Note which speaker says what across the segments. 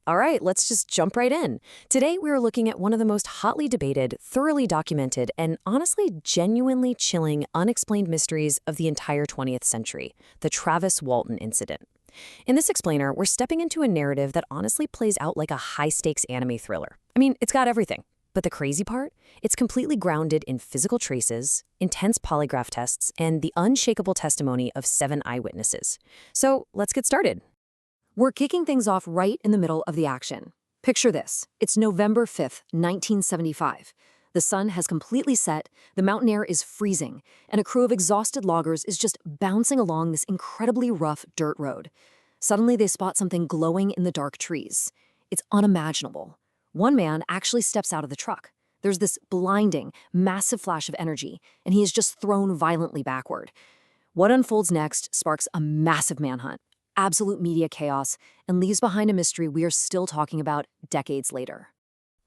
Speaker 1: All right, let's just jump right in. Today, we are looking at one of the most hotly debated, thoroughly documented, and honestly genuinely chilling unexplained mysteries of the entire 20th century, the Travis Walton incident. In this explainer, we're stepping into a narrative that honestly plays out like a high-stakes anime thriller. I mean, it's got everything. But the crazy part? It's completely grounded in physical traces, intense polygraph tests, and the unshakable testimony of 7 eyewitnesses. So let's get started. We're kicking things off right in the middle of the action. Picture this. It's November 5th, 1975. The sun has completely set, the mountain air is freezing, and a crew of exhausted loggers is just bouncing along this incredibly rough dirt road. Suddenly, they spot something glowing in the dark trees. It's unimaginable. One man actually steps out of the truck. There's this blinding, massive flash of energy, and he is just thrown violently backward. What unfolds next sparks a massive manhunt, absolute media chaos, and leaves behind a mystery we are still talking about decades later.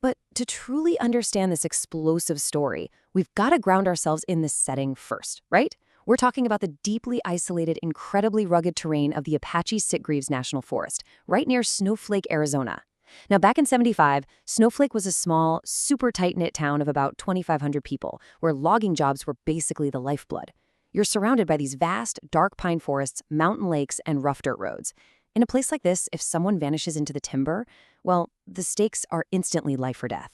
Speaker 1: But to truly understand this explosive story, we've got to ground ourselves in this setting first, right? We're talking about the deeply isolated, incredibly rugged terrain of the Apache Sitgreaves National Forest, right near Snowflake, Arizona. Now, back in '75, Snowflake was a small, super tight-knit town of about 2,500 people, where logging jobs were basically the lifeblood. You're surrounded by these vast, dark pine forests, mountain lakes, and rough dirt roads. In a place like this, if someone vanishes into the timber, well, the stakes are instantly life or death.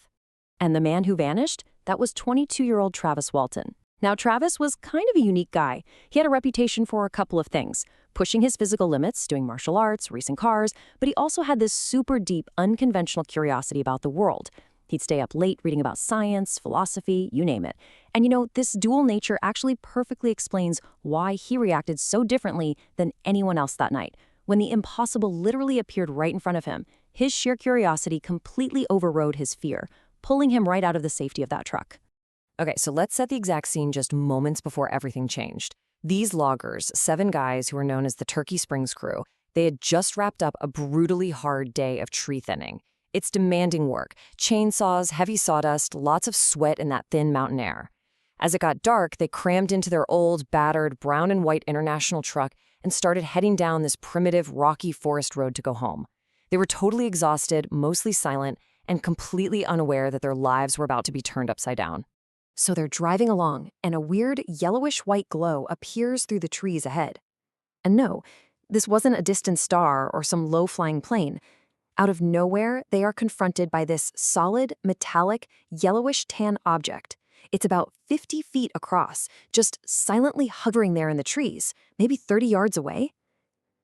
Speaker 1: And the man who vanished? That was 22-year-old Travis Walton. Now, Travis was kind of a unique guy. He had a reputation for a couple of things: pushing his physical limits, doing martial arts, racing cars, but he also had this super deep, unconventional curiosity about the world. He'd stay up late reading about science, philosophy, you name it. And this dual nature actually perfectly explains why he reacted so differently than anyone else that night. When the impossible literally appeared right in front of him, his sheer curiosity completely overrode his fear, pulling him right out of the safety of that truck. Okay, so let's set the exact scene just moments before everything changed. These loggers, 7 guys who were known as the Turkey Springs crew, they had just wrapped up a brutally hard day of tree thinning. It's demanding work: chainsaws, heavy sawdust, lots of sweat in that thin mountain air. As it got dark, they crammed into their old, battered, brown and white International truck and started heading down this primitive, rocky forest road to go home. They were totally exhausted, mostly silent, and completely unaware that their lives were about to be turned upside down. So they're driving along, and a weird yellowish-white glow appears through the trees ahead. And no, this wasn't a distant star or some low-flying plane. Out of nowhere, they are confronted by this solid, metallic, yellowish-tan object. It's about 50 feet across, just silently hovering there in the trees, maybe 30 yards away.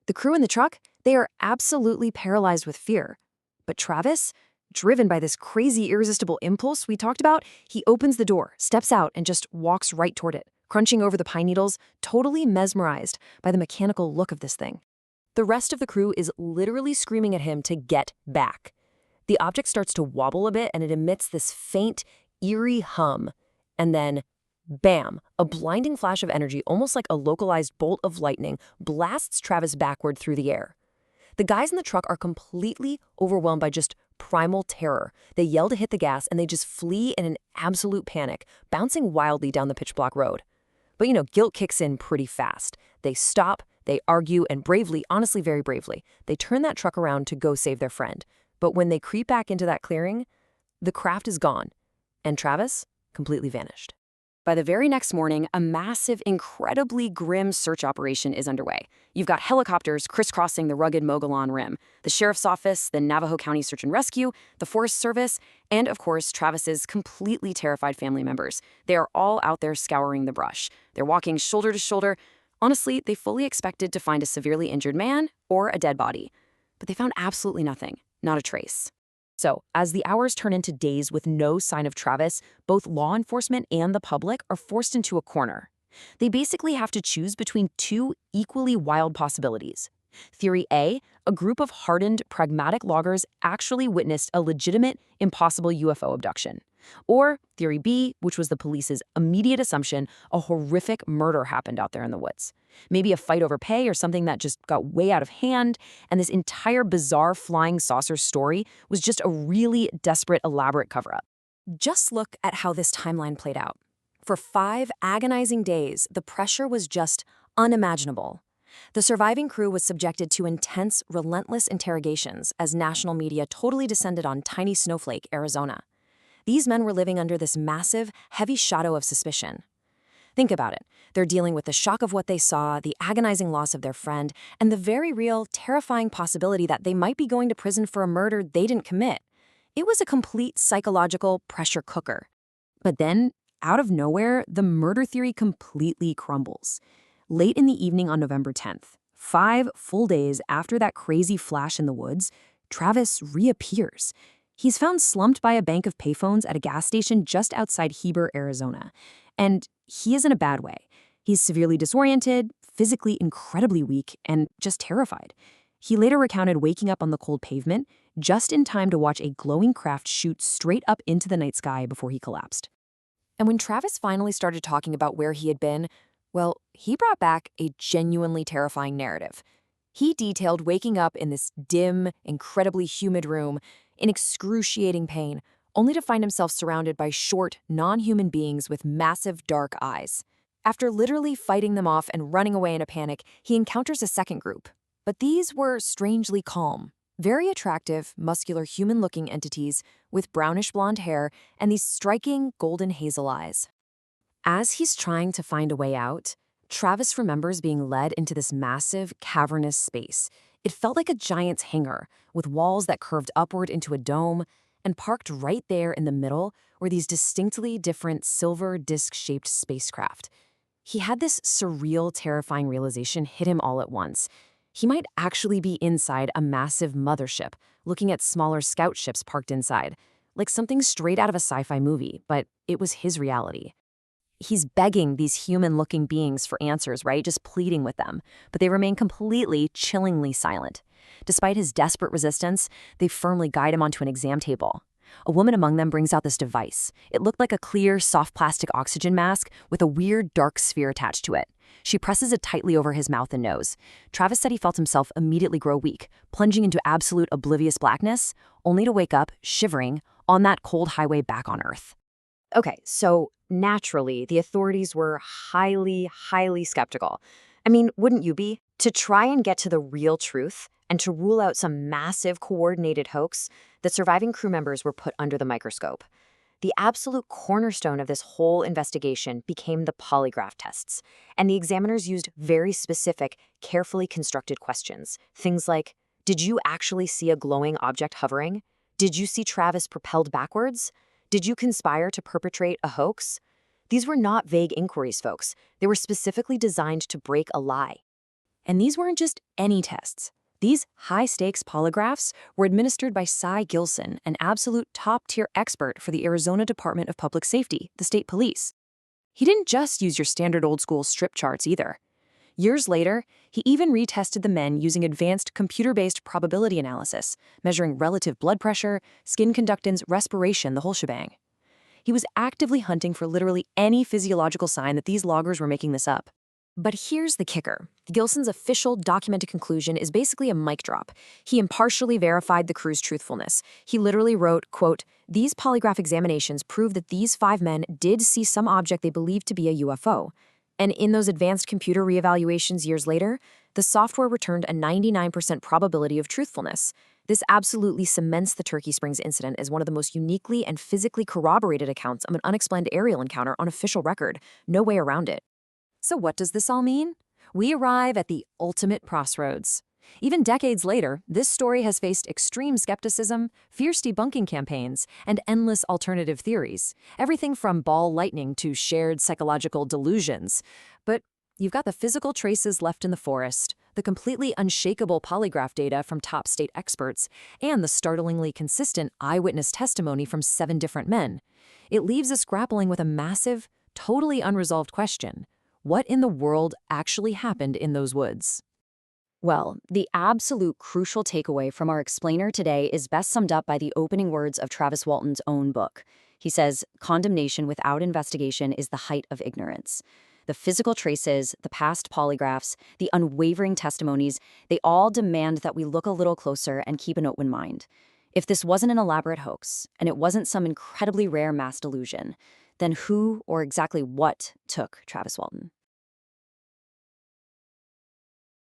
Speaker 1: The crew in the truck, they are absolutely paralyzed with fear. But Travis, driven by this crazy, irresistible impulse we talked about, he opens the door, steps out, and just walks right toward it, crunching over the pine needles, totally mesmerized by the mechanical look of this thing. The rest of the crew is literally screaming at him to get back. The object starts to wobble a bit, and it emits this faint, eerie hum. And then, bam, a blinding flash of energy, almost like a localized bolt of lightning, blasts Travis backward through the air. The guys in the truck are completely overwhelmed by just primal terror. They yell to hit the gas, and they just flee in an absolute panic, bouncing wildly down the pitch-black road. But guilt kicks in pretty fast. They stop, they argue, and bravely, honestly very bravely, they turn that truck around to go save their friend. But when they creep back into that clearing, the craft is gone, and Travis completely vanished. By the very next morning, a massive, incredibly grim search operation is underway. You've got helicopters crisscrossing the rugged Mogollon Rim, the sheriff's office, the Navajo County Search and Rescue, the Forest Service, and, of course, Travis's completely terrified family members. They are all out there scouring the brush. They're walking shoulder to shoulder. Honestly, they fully expected to find a severely injured man or a dead body. But they found absolutely nothing, not a trace. So, as the hours turn into days with no sign of Travis, both law enforcement and the public are forced into a corner. They basically have to choose between 2 equally wild possibilities. Theory A, a group of hardened, pragmatic loggers actually witnessed a legitimate, impossible UFO abduction. Or Theory B, which was the police's immediate assumption, a horrific murder happened out there in the woods. Maybe a fight over pay or something that just got way out of hand, and this entire bizarre flying saucer story was just a really desperate, elaborate cover-up. Just look at how this timeline played out. For 5 agonizing days, the pressure was just unimaginable. The surviving crew was subjected to intense, relentless interrogations as national media totally descended on tiny Snowflake, Arizona. These men were living under this massive, heavy shadow of suspicion. Think about it. They're dealing with the shock of what they saw, the agonizing loss of their friend, and the very real, terrifying possibility that they might be going to prison for a murder they didn't commit. It was a complete psychological pressure cooker. But then, out of nowhere, the murder theory completely crumbles. Late in the evening on November 10th, 5 full days after that crazy flash in the woods, Travis reappears. He's found slumped by a bank of payphones at a gas station just outside Heber, Arizona. And he is in a bad way. He's severely disoriented, physically incredibly weak, and just terrified. He later recounted waking up on the cold pavement just in time to watch a glowing craft shoot straight up into the night sky before he collapsed. And when Travis finally started talking about where he had been, well, he brought back a genuinely terrifying narrative. He detailed waking up in this dim, incredibly humid room in excruciating pain, only to find himself surrounded by short, non-human beings with massive dark eyes. After literally fighting them off and running away in a panic, he encounters a second group. But these were strangely calm. Very attractive, muscular human-looking entities with brownish blonde hair and these striking golden hazel eyes. As he's trying to find a way out, Travis remembers being led into this massive, cavernous space. It felt like a giant's hangar, with walls that curved upward into a dome, and parked right there in the middle were these distinctly different silver disc-shaped spacecraft. He had this surreal, terrifying realization hit him all at once. He might actually be inside a massive mothership, looking at smaller scout ships parked inside, like something straight out of a sci-fi movie, but it was his reality. He's begging these human-looking beings for answers, right? Just pleading with them, but they remain completely, chillingly silent. Despite his desperate resistance, they firmly guide him onto an exam table. A woman among them brings out this device. It looked like a clear, soft plastic oxygen mask with a weird, dark sphere attached to it. She presses it tightly over his mouth and nose. Travis said he felt himself immediately grow weak, plunging into absolute oblivious blackness, only to wake up, shivering, on that cold highway back on Earth. Okay, so naturally, the authorities were highly, highly skeptical. I mean, wouldn't you be? To try and get to the real truth and to rule out some massive coordinated hoax, the surviving crew members were put under the microscope. The absolute cornerstone of this whole investigation became the polygraph tests, and the examiners used very specific, carefully constructed questions. Things like, did you actually see a glowing object hovering? Did you see Travis propelled backwards? Did you conspire to perpetrate a hoax? These were not vague inquiries, folks. They were specifically designed to break a lie. And these weren't just any tests. These high-stakes polygraphs were administered by Cy Gilson, an absolute top-tier expert for the Arizona Department of Public Safety, the state police. He didn't just use your standard old-school strip charts either. Years later, he even retested the men using advanced computer-based probability analysis, measuring relative blood pressure, skin conductance, respiration, the whole shebang. He was actively hunting for literally any physiological sign that these loggers were making this up. But here's the kicker. Gilson's official documented conclusion is basically a mic drop. He impartially verified the crew's truthfulness. He literally wrote, quote, "These polygraph examinations prove that these 5 men did see some object they believed to be a UFO. And in those advanced computer reevaluations years later, the software returned a 99% probability of truthfulness. This absolutely cements the Turkey Springs incident as one of the most uniquely and physically corroborated accounts of an unexplained aerial encounter on official record. No way around it." So what does this all mean? We arrive at the ultimate crossroads. Even decades later, this story has faced extreme skepticism, fierce debunking campaigns, and endless alternative theories. Everything from ball lightning to shared psychological delusions. But you've got the physical traces left in the forest, the completely unshakable polygraph data from top state experts, and the startlingly consistent eyewitness testimony from 7 different men. It leaves us grappling with a massive, totally unresolved question. What in the world actually happened in those woods? Well, the absolute crucial takeaway from our explainer today is best summed up by the opening words of Travis Walton's own book. He says, "Condemnation without investigation is the height of ignorance." The physical traces, the past polygraphs, the unwavering testimonies, they all demand that we look a little closer and keep an open mind. If this wasn't an elaborate hoax, and it wasn't some incredibly rare mass delusion, then who or exactly what took Travis Walton?